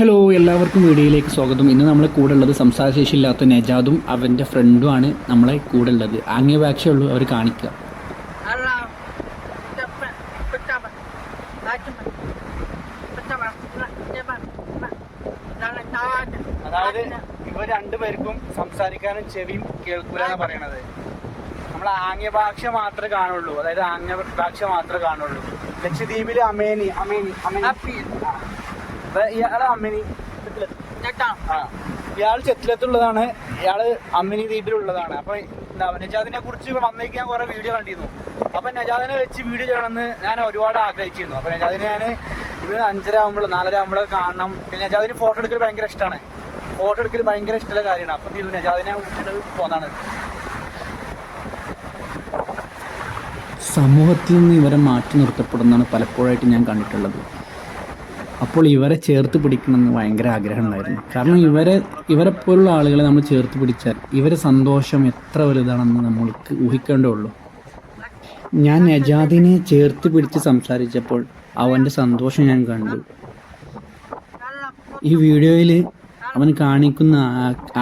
Hello, എല്ലാവർക്കും വീഡിയോയിലേക്ക് സ്വാഗതം. ഇന്ന് നമ്മളെ കൂടെ ഉള്ളത് സംസാരശേഷിയില്ലാത്ത നജാദും അവൻ്റെ ഫ്രണ്ടുമാണ് നമ്മളെ കൂടെ ഉള്ളത്. ആംഗ്യഭാഷയുള്ളൂ അവർ കാണിക്കുക. അതായത് ഇവർ രണ്ടുപേർക്കും സംസാരിക്കാനും ചെവിയും കേൾക്കൂലെന്നാണ് പറയണത്. നമ്മൾ ആംഗ്യഭാഷ മാത്രമേ കാണുള്ളൂ, അതായത് ആംഗ്യഭാഷ മാത്രമേ കാണുള്ളൂ. ലക്ഷദ്വീപില് അമേനി ഇയാള് അമ്മിനി ഇയാൾ ചെത്തിലത്തുള്ളതാണ്, ഇയാള് അമ്മിനി ദ്വീപിലുള്ളതാണ്. അപ്പൊ നജാദിനെ കുറിച്ച് വന്നേക്ക് ഞാൻ കുറെ വീഡിയോ കണ്ടിരുന്നു. അപ്പൊ നജാദിനെ വെച്ച് വീഡിയോ ചെയ്യണമെന്ന് ഞാൻ ഒരുപാട് ആഗ്രഹിച്ചിരുന്നു. അപ്പൊ നജാദിനെ ഞാൻ ഇത് 5:30 4:00 കാണണം. പിന്നെ നജാദിന് ഫോട്ടോ എടുക്കൽ ഭയങ്കര ഇഷ്ടമാണ്, ഫോട്ടോ എടുക്കൽ ഭയങ്കര ഇഷ്ടമുള്ള കാര്യമാണ്. അപ്പൊ നജാദിനെ വിളിച്ചിട്ട് പോന്നാണ്. സമൂഹത്തിൽ നിന്ന് ഇവരെ മാറ്റി നിർത്തപ്പെടുന്നതാണ് പലപ്പോഴായിട്ട് ഞാൻ കണ്ടിട്ടുള്ളത്. അപ്പോൾ ഇവരെ ചേർത്ത് പിടിക്കണമെന്ന് ഭയങ്കര ആഗ്രഹം ഉണ്ടായിരുന്നു. കാരണം ഇവരെ പോലുള്ള ആളുകളെ നമ്മൾ ചേർത്ത് പിടിച്ചാൽ ഇവരെ സന്തോഷം എത്ര വലുതാണെന്ന് നമ്മൾക്ക് ഊഹിക്കേണ്ടതുള്ളൂ. ഞാൻ നജാദിനെ ചേർത്ത് പിടിച്ച് സംസാരിച്ചപ്പോൾ അവൻ്റെ സന്തോഷം ഞാൻ കണ്ടു. ഈ വീഡിയോയിൽ അവൻ കാണിക്കുന്ന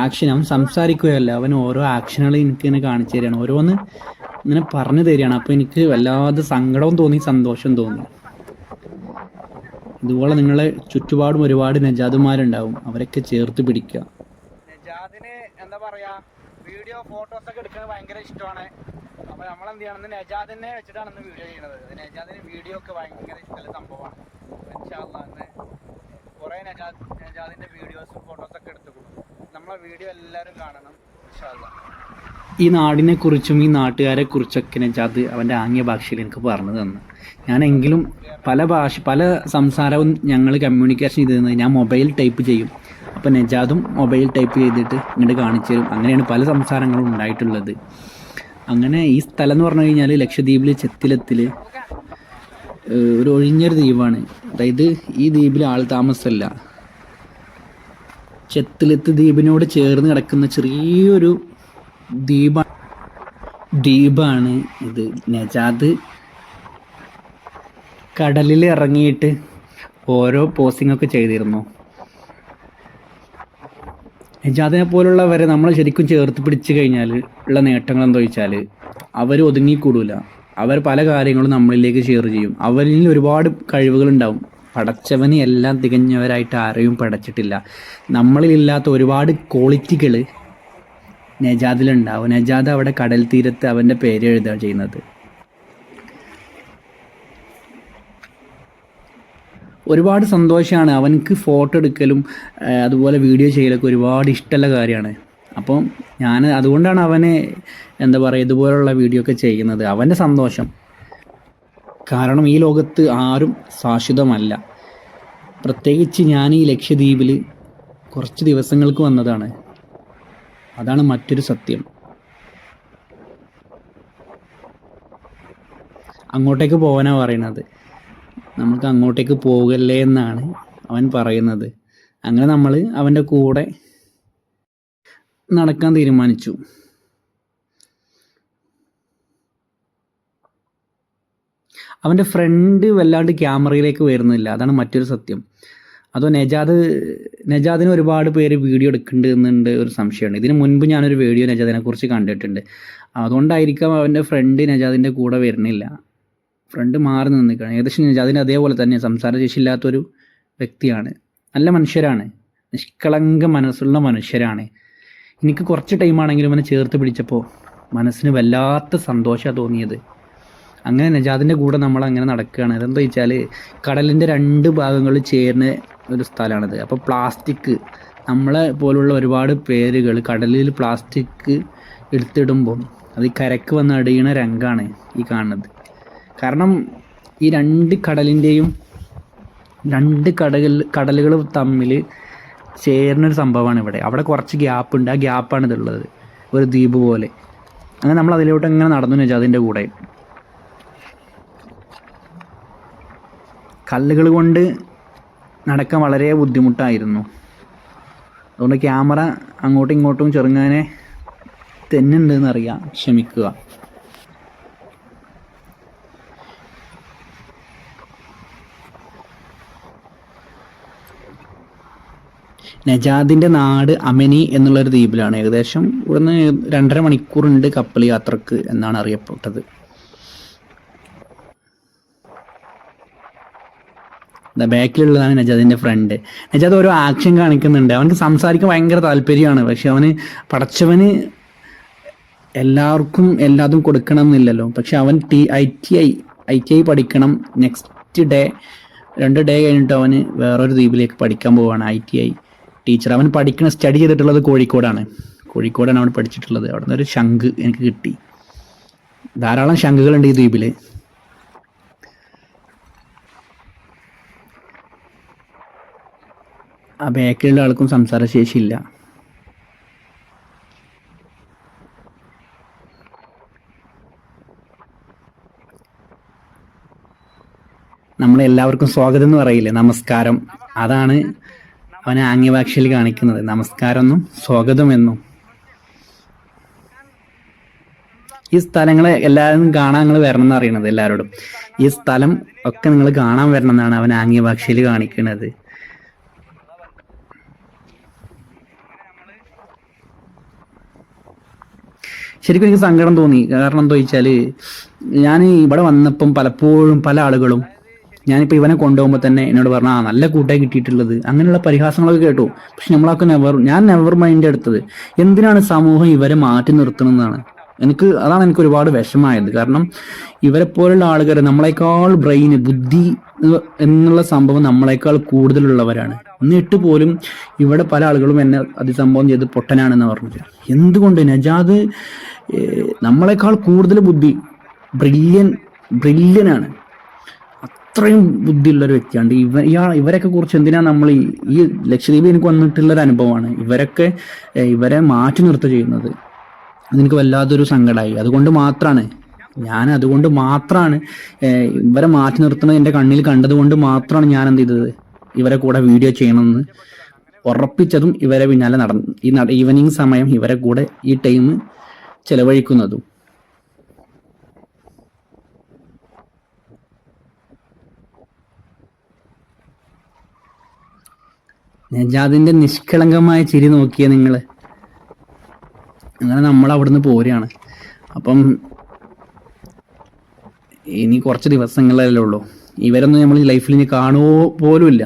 ആക്ഷൻ, അവൻ സംസാരിക്കുകയല്ല, അവൻ ഓരോ ആക്ഷനുകൾ എനിക്കിങ്ങനെ കാണിച്ചു തരികയാണ്, ഓരോന്ന് ഇങ്ങനെ പറഞ്ഞു തരികയാണ്. അപ്പോൾ എനിക്ക് വല്ലാതെ സങ്കടവും തോന്നി, സന്തോഷം തോന്നി. ഇതുപോലെ നിങ്ങളെ ചുറ്റുപാടും ഒരുപാട് നജാദുമാരുണ്ടാവും, അവരൊക്കെ ചേർത്ത് പിടിക്കുക. നജാദിന് എന്താ പറയാ, വീഡിയോ ഫോട്ടോസ് ഒക്കെ എടുക്കുന്നത് ഭയങ്കര ഇഷ്ടമാണ്. അപ്പൊ നമ്മളെന്ത് ചെയ്യണം, നജാദിനെ വെച്ചിട്ടാണ് ഇന്ന് വീഡിയോ ചെയ്യുന്നത്. നജാദിന് വീഡിയോ ഒക്കെ ഭയങ്കര ഇഷ്ടമുള്ള സംഭവമാണ്. ഇന്ന് കുറെ നജാദിന്റെ വീഡിയോസും ഫോട്ടോസ് ഒക്കെ എടുത്തുകൊടുക്കും. നമ്മളെ വീഡിയോ എല്ലാവരും കാണണം ഇൻഷാല്ലാ. ഈ നാടിനെ കുറിച്ചും ഈ നാട്ടുകാരെ കുറിച്ചൊക്കെ നജാദ് അവൻ്റെ ആംഗ്യ ഭാഷയിൽ എനിക്ക് പറഞ്ഞു തന്നു. ഞാനെങ്കിലും പല സംസാരവും ഞങ്ങൾ കമ്മ്യൂണിക്കേഷൻ ചെയ്തിരുന്നത് ഞാൻ മൊബൈൽ ടൈപ്പ് ചെയ്യും. അപ്പോൾ നജാദും മൊബൈൽ ടൈപ്പ് ചെയ്തിട്ട് ഇങ്ങോട്ട് കാണിച്ചു തരും. അങ്ങനെയാണ് പല സംസാരങ്ങളും ഉണ്ടായിട്ടുള്ളത്. അങ്ങനെ ഈ സ്ഥലം എന്ന് പറഞ്ഞു കഴിഞ്ഞാൽ ലക്ഷദ്വീപിൽ ചെത്തിലത്തിൽ ഒരു ഒഴിഞ്ഞൊരു ദ്വീപാണ്. അതായത് ഈ ദ്വീപിൽ ആൾ താമസമല്ല. ചെത്തിലത്ത് ദ്വീപിനോട് ചേർന്ന് കിടക്കുന്ന ചെറിയൊരു ദ്വീപാണ് ഇത്. നജാദ് കടലിൽ ഇറങ്ങിയിട്ട് ഓരോ പോസ്റ്റിംഗ് ഒക്കെ ചെയ്തിരുന്നു. നജാദിനെ പോലുള്ളവരെ നമ്മൾ ശരിക്കും ചേർത്ത് പിടിച്ചു കഴിഞ്ഞാൽ ഉള്ള നേട്ടങ്ങൾ എന്താ വെച്ചാൽ അവർ ഒതുങ്ങിക്കൂടില്ല. അവർ പല കാര്യങ്ങളും നമ്മളിലേക്ക് ഷെയർ ചെയ്യും. അവരിൽ ഒരുപാട് കഴിവുകളുണ്ടാവും. പടച്ചവന് എല്ലാം തികഞ്ഞവരായിട്ട് ആരെയും പടച്ചിട്ടില്ല. നമ്മളിലില്ലാത്ത ഒരുപാട് ക്വാളിറ്റികൾ നജാദിലുണ്ടാവും. നജാദ് അവിടെ കടൽ തീരത്ത് അവൻ്റെ പേര് എഴുതുകയാണ് ചെയ്യുന്നത്. ഒരുപാട് സന്തോഷമാണ്. അവനക്ക് ഫോട്ടോ എടുക്കലും അതുപോലെ വീഡിയോ ചെയ്യലൊക്കെ ഒരുപാട് ഇഷ്ടമുള്ള കാര്യമാണ്. അപ്പം ഞാൻ അതുകൊണ്ടാണ് അവനെ എന്താ പറയുക ഇതുപോലുള്ള വീഡിയോ ഒക്കെ ചെയ്യുന്നത്. അവൻ്റെ സന്തോഷം കാരണം ഈ ലോകത്ത് ആരും ശാശ്വതമല്ല. പ്രത്യേകിച്ച് ഞാൻ ഈ ലക്ഷദ്വീപിൽ കുറച്ച് ദിവസങ്ങൾക്ക് വന്നതാണ്. അതാണ് മറ്റൊരു സത്യം. അങ്ങോട്ടേക്ക് പോകാനാണ് പറയുന്നത്. നമുക്ക് അങ്ങോട്ടേക്ക് പോകല്ലേ എന്നാണ് അവൻ പറയുന്നത്. അങ്ങനെ നമ്മൾ അവൻ്റെ കൂടെ നടക്കാൻ തീരുമാനിച്ചു. അവൻ്റെ ഫ്രണ്ട് വല്ലാണ്ട് ക്യാമറയിലേക്ക് വരുന്നില്ല, അതാണ് മറ്റൊരു സത്യം. അതോ നജാദിന് ഒരുപാട് പേര് വീഡിയോ എടുക്കുന്നുണ്ട് ഒരു സംശയമുണ്ട്. ഇതിന് മുൻപ് ഞാനൊരു വീഡിയോ നജാദിനെ കുറിച്ച് കണ്ടിട്ടുണ്ട്. അതുകൊണ്ടായിരിക്കാം അവൻ്റെ ഫ്രണ്ട് നജാദിൻ്റെ കൂടെ വരുന്നില്ല. ഫ്രണ്ട് മാറി നിൽക്കുകയാണ്. ഏകദേശം നജാദിന് അതേപോലെ തന്നെ സംസാരശേഷിയില്ലാത്തൊരു വ്യക്തിയാണ്. നല്ല മനുഷ്യരാണ്, നിഷ്കളങ്ക മനസ്സുള്ള മനുഷ്യരാണ്. എനിക്ക് കുറച്ച് ടൈമാണെങ്കിലും അവനെ ചേർത്ത് പിടിച്ചപ്പോൾ മനസ്സിന് വല്ലാത്ത സന്തോഷമാണ് തോന്നിയത്. അങ്ങനെ നജാദിൻ്റെ കൂടെ നമ്മൾ അങ്ങനെ നടക്കുകയാണ്. അതെന്താ വെച്ചാൽ കടലിൻ്റെ 2 ഭാഗങ്ങളിൽ ചേർന്ന ഒരു സ്ഥലമാണിത്. അപ്പോൾ പ്ലാസ്റ്റിക്, നമ്മളെ പോലുള്ള ഒരുപാട് പേരുകൾ കടലിൽ പ്ലാസ്റ്റിക് എടുത്തിടുമ്പോൾ അത് കരക്ക് വന്ന് അടിയണ രംഗമാണ് ഈ കാണുന്നത്. കാരണം ഈ 2 കടലിൻ്റെയും 2 കടലുകൾ തമ്മിൽ ചേർന്നൊരു സംഭവമാണ് ഇവിടെ. അവിടെ കുറച്ച് ഗ്യാപ്പുണ്ട്, ആ ഗ്യാപ്പാണ് ഇതുള്ളത്, ഒരു ദ്വീപ് പോലെ. അങ്ങനെ നമ്മൾ അതിലോട്ട് ഇങ്ങനെ നടന്നു നജാദിൻ്റെ കൂടെ. കല്ലുകൾ കൊണ്ട് നടക്കാൻ വളരെ ബുദ്ധിമുട്ടായിരുന്നു. അതുകൊണ്ട് ക്യാമറ അങ്ങോട്ടും ഇങ്ങോട്ടും ചെറുങ്ങനെ തെന്നുണ്ടെന്നറിയാം, ക്ഷമിക്കുക. നജാദിൻ്റെ നാട് അമനി എന്നുള്ളൊരു ദ്വീപിലാണ്. ഏകദേശം ഇവിടുന്ന് 2.5 മണിക്കൂറുണ്ട് കപ്പൽ യാത്രക്ക് എന്നാണ് അറിയപ്പെട്ടത്. ബാക്കിലുള്ളതാണ് നജാദിൻ്റെ ഫ്രണ്ട്. നജാദ് ഓരോ ആക്ഷൻ കാണിക്കുന്നുണ്ട്. അവനക്ക് സംസാരിക്കാൻ ഭയങ്കര താല്പര്യമാണ്. പക്ഷെ അവന് പടച്ചവന് എല്ലാവർക്കും എല്ലാതും കൊടുക്കണം എന്നില്ലല്ലോ. പക്ഷെ അവൻ ITI പഠിക്കണം. നെക്സ്റ്റ് ഡേ 2 ഡേ കഴിഞ്ഞിട്ട് അവന് വേറൊരു ദ്വീപിലേക്ക് പഠിക്കാൻ പോവുകയാണ്. ITI teacher. അവൻ സ്റ്റഡി ചെയ്തിട്ടുള്ളത് കോഴിക്കോടാണ് അവൻ പഠിച്ചിട്ടുള്ളത്. അവിടെ നിന്ന് ഒരു ശംഖ് എനിക്ക് കിട്ടി. ധാരാളം ശംഖുകളുണ്ട് ഈ ദ്വീപിൽ. ആ ബാക്കിലുള്ള ആൾക്കും സംസാരശേഷിയില്ല. നമ്മളെല്ലാവർക്കും സ്വാഗതം എന്ന് പറയില്ലേ, നമസ്കാരം. അതാണ് അവൻ ആംഗ്യഭാഷയിൽ കാണിക്കുന്നത്. നമസ്കാരം എന്നും സ്വാഗതം എന്നും. ഈ സ്ഥലങ്ങളെ എല്ലാവരും കാണാൻ നിങ്ങൾ വരണം എന്ന് അറിയണത് എല്ലാവരോടും. ഈ സ്ഥലം ഒക്കെ നിങ്ങൾ കാണാൻ വരണം എന്നാണ് അവൻ ആംഗ്യഭാഷയിൽ കാണിക്കുന്നത്. ശരിക്കും എനിക്ക് സങ്കടം തോന്നി. കാരണം എന്താ വെച്ചാൽ ഞാൻ ഇവിടെ വന്നപ്പം പലപ്പോഴും പല ആളുകളും ഞാനിപ്പോൾ ഇവനെ കൊണ്ടുപോകുമ്പോൾ തന്നെ എന്നോട് പറഞ്ഞു, നല്ല കൂട്ടായി കിട്ടിയിട്ടുള്ളത്, അങ്ങനെയുള്ള പരിഹാസങ്ങളൊക്കെ കേട്ടു. പക്ഷെ നമ്മളൊക്കെ ഞാൻ നെവർ മൈൻഡ് എടുത്തത്. എന്തിനാണ് സമൂഹം ഇവരെ മാറ്റി നിർത്തണമെന്നാണ് അതാണ് എനിക്ക് ഒരുപാട് വിഷമായത്. കാരണം ഇവരെ പോലുള്ള ആളുകൾ നമ്മളെക്കാൾ ബുദ്ധി എന്നുള്ള സംഭവം നമ്മളെക്കാൾ കൂടുതലുള്ളവരാണ്. എന്നിട്ട് പോലും ഇവിടെ പല ആളുകളും എന്നെ അതിസംഭവം ചെയ്ത് പൊട്ടനാണെന്ന് പറഞ്ഞത്. എന്തുകൊണ്ട്? നജാദ് നമ്മളെക്കാൾ കൂടുതൽ ബുദ്ധി, ബ്രില്യനാണ്. അത്രയും ബുദ്ധിയുള്ളൊരു വ്യക്തിയാണ്. ഇവരൊക്കെ കുറിച്ച് എന്തിനാ നമ്മൾ ഈ ലക്ഷദ്വീപിൽ എനിക്ക് വന്നിട്ടുള്ളൊരു അനുഭവമാണ്. ഇവരെ മാറ്റി നിർത്തുക ചെയ്യുന്നത്. അതെനിക്ക് വല്ലാത്തൊരു സങ്കടമായി. അതുകൊണ്ട് മാത്രമാണ് ഇവരെ മാറ്റി നിർത്തുന്നത് എൻ്റെ കണ്ണിൽ കണ്ടതുകൊണ്ട് മാത്രമാണ് ഞാൻ എന്ത് ചെയ്തത്, ഇവരെ കൂടെ വീഡിയോ ചെയ്യണമെന്ന് ഉറപ്പിച്ചതും ഇവരെ പിന്നാലെ നടന്നു. ഈവനിങ് സമയം ഇവരെ കൂടെ ഈ ടൈം ചെലവഴിക്കുന്നതും. നജാദിൻ്റെ നിഷ്കളങ്കമായ ചിരി നോക്കിയ നിങ്ങൾ. അങ്ങനെ നമ്മൾ അവിടുന്ന് പോരുകയാണ്. അപ്പം ഇനി കുറച്ച് ദിവസങ്ങളല്ലേ ഉള്ളൂ. ഇവരൊന്നും നമ്മൾ ലൈഫിൽ ഇനി കാണുമോ പോലുമില്ല.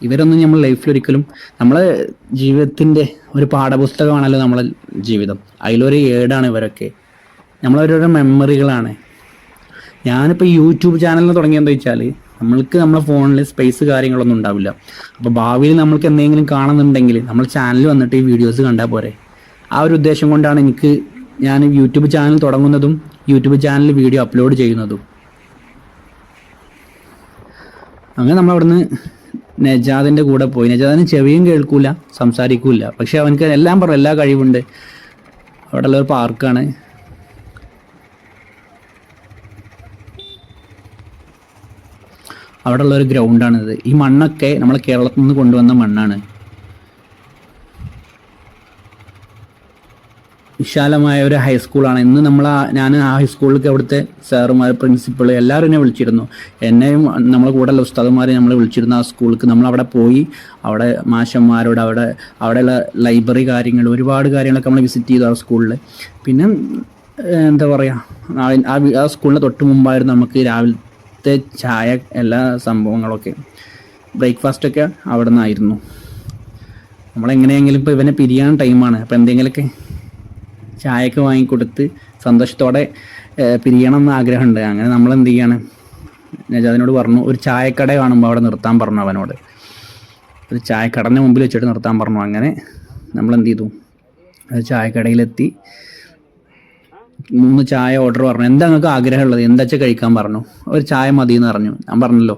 ഇവരൊന്നും നമ്മൾ ലൈഫിൽ ഒരിക്കലും, നമ്മളെ ജീവിതത്തിൻ്റെ ഒരു പാഠപുസ്തകമാണല്ലോ നമ്മളെ ജീവിതം. അതിലൊരു ഏടാണ് ഇവരൊക്കെ. നമ്മളൊരോരോ മെമ്മറികളാണ്. ഞാനിപ്പോൾ യൂട്യൂബ് ചാനലിൽ തുടങ്ങിയെന്ന് വെച്ചാൽ നമ്മൾക്ക് നമ്മളെ ഫോണിൽ സ്പേസ് കാര്യങ്ങളൊന്നും ഉണ്ടാവില്ല. അപ്പോൾ ഭാവിയിൽ നമ്മൾക്ക് എന്തെങ്കിലും കാണുന്നുണ്ടെങ്കിൽ നമ്മൾ ചാനൽ വന്നിട്ട് ഈ വീഡിയോസ് കണ്ടാൽ പോരെ. ആ ഒരു ഉദ്ദേശം കൊണ്ടാണ് ഞാൻ യൂട്യൂബ് ചാനൽ തുടങ്ങുന്നതും യൂട്യൂബ് ചാനലിൽ വീഡിയോ അപ്ലോഡ് ചെയ്യുന്നതും. അങ്ങനെ നമ്മൾ അവിടുന്ന് നജാദിൻ്റെ കൂടെ പോയി. നജാദിന് ചെവിയും കേൾക്കൂല, സംസാരിക്കൂല. പക്ഷെ അവനക്ക് എല്ലാം എല്ലാ കഴിവുണ്ട്. അവിടെ ഉള്ളൊരു പാർക്കാണ്. അവിടെ ഉള്ളൊരു ഗ്രൗണ്ടാണിത്. ഈ മണ്ണൊക്കെ നമ്മൾ കേരളത്തിൽ നിന്ന് കൊണ്ടുവന്ന മണ്ണാണ്. വിശാലമായ ഒരു ഹൈസ്കൂളാണ്. ഇന്ന് ഞാൻ ആ ഹൈസ്കൂളിലേക്ക് അവിടുത്തെ സാറുമാർ, പ്രിൻസിപ്പൾ എല്ലാവരും എന്നെ വിളിച്ചിരുന്നു. എന്നെയും നമ്മളെ കൂടെയുള്ള ഉസ്താദുമാരെ നമ്മൾ വിളിച്ചിരുന്നു ആ സ്കൂളിലേക്ക്. നമ്മളവിടെ പോയി അവിടെ മാഷന്മാരോട് അവിടെയുള്ള ലൈബ്രറി കാര്യങ്ങൾ, ഒരുപാട് കാര്യങ്ങളൊക്കെ നമ്മൾ വിസിറ്റ് ചെയ്തു ആ സ്കൂളിൽ. പിന്നെ എന്താ പറയുക, ആ സ്കൂളിന് തൊട്ട് മുമ്പായിരുന്നു നമുക്ക് രാവിലത്തെ ചായ, എല്ലാ സംഭവങ്ങളൊക്കെ, ബ്രേക്ക്ഫാസ്റ്റൊക്കെ അവിടെ നിന്നായിരുന്നു. നമ്മളെങ്ങനെയെങ്കിലും ഇപ്പോൾ ഇവനെ പിരിയാൻ ടൈമാണ്. അപ്പോൾ എന്തെങ്കിലുമൊക്കെ ചായയൊക്കെ വാങ്ങിക്കൊടുത്ത് സന്തോഷത്തോടെ പിരിയണം എന്ന് ആഗ്രഹമുണ്ട്. അങ്ങനെ നമ്മൾ എന്ത് ചെയ്യാണ്, നജാദിനോട് പറഞ്ഞു ഒരു ചായക്കട കാണുമ്പോൾ അവിടെ നിർത്താൻ പറഞ്ഞു. അവനോട് ഒരു ചായക്കടൻ്റെ മുമ്പിൽ വെച്ചിട്ട് നിർത്താൻ പറഞ്ഞു. അങ്ങനെ നമ്മൾ എന്ത് ചെയ്തു, ഒരു ചായക്കടയിലെത്തി 3 ചായ ഓർഡർ പറഞ്ഞു. എന്താ നിങ്ങൾക്ക് ആഗ്രഹമുള്ളത്, എന്താ വെച്ചാൽ കഴിക്കാൻ പറഞ്ഞു. ഒരു ചായ മതി എന്ന് പറഞ്ഞു. ഞാൻ പറഞ്ഞല്ലോ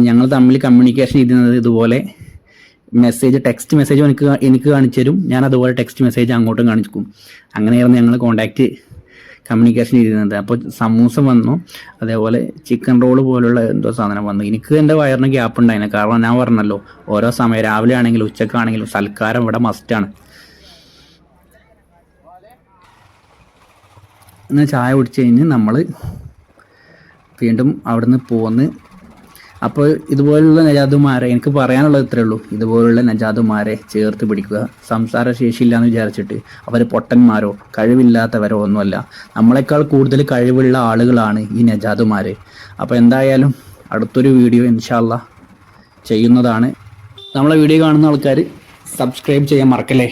ഞങ്ങൾ തമ്മിൽ കമ്മ്യൂണിക്കേഷൻ ചെയ്യുന്നത് ഇതുപോലെ ടെക്സ്റ്റ് മെസ്സേജ് എനിക്ക് കാണിച്ചു തരും, ഞാൻ അതുപോലെ ടെക്സ്റ്റ് മെസ്സേജ് അങ്ങോട്ടും കാണിക്കും. അങ്ങനെയായിരുന്നു ഞങ്ങൾ കമ്മ്യൂണിക്കേഷൻ ചെയ്തിരുന്നത്. അപ്പോൾ സമൂസ വന്നു, അതേപോലെ ചിക്കൻ റോള് പോലുള്ള എന്തോ സാധനം വന്നു. എനിക്ക് എൻ്റെ വയറിന് ഗ്യാപ്പ് ഉണ്ടായിരുന്നു. കാരണം ഞാൻ പറഞ്ഞല്ലോ ഓരോ സമയം, രാവിലെ ആണെങ്കിലും ഉച്ചക്കാണെങ്കിലും സൽക്കാരം ഇവിടെ മസ്റ്റാണ്. എന്നാൽ ചായ കുടിച്ച് കഴിഞ്ഞ് നമ്മൾ വീണ്ടും അവിടുന്ന് പോന്ന് അപ്പോൾ ഇതുപോലുള്ള നജാദുമാരെ എനിക്ക് പറയാനുള്ളത് ഇത്രയേ ഉള്ളൂ. ഇതുപോലുള്ള നജാദുമാരെ ചേർത്ത് പിടിക്കുക. സംസാര ശേഷിയില്ല എന്ന് വിചാരിച്ചിട്ട് അവർ പൊട്ടന്മാരോ കഴിവില്ലാത്തവരോ ഒന്നുമല്ല. നമ്മളെക്കാൾ കൂടുതൽ കഴിവുള്ള ആളുകളാണ് ഈ നജാദുമാർ. അപ്പോൾ എന്തായാലും അടുത്തൊരു വീഡിയോ ഇൻഷാ അല്ലാഹ് ചെയ്യുന്നതാണ്. നമ്മളെ വീഡിയോ കാണുന്ന ആൾക്കാർ സബ്സ്ക്രൈബ് ചെയ്യാൻ മറക്കല്ലേ.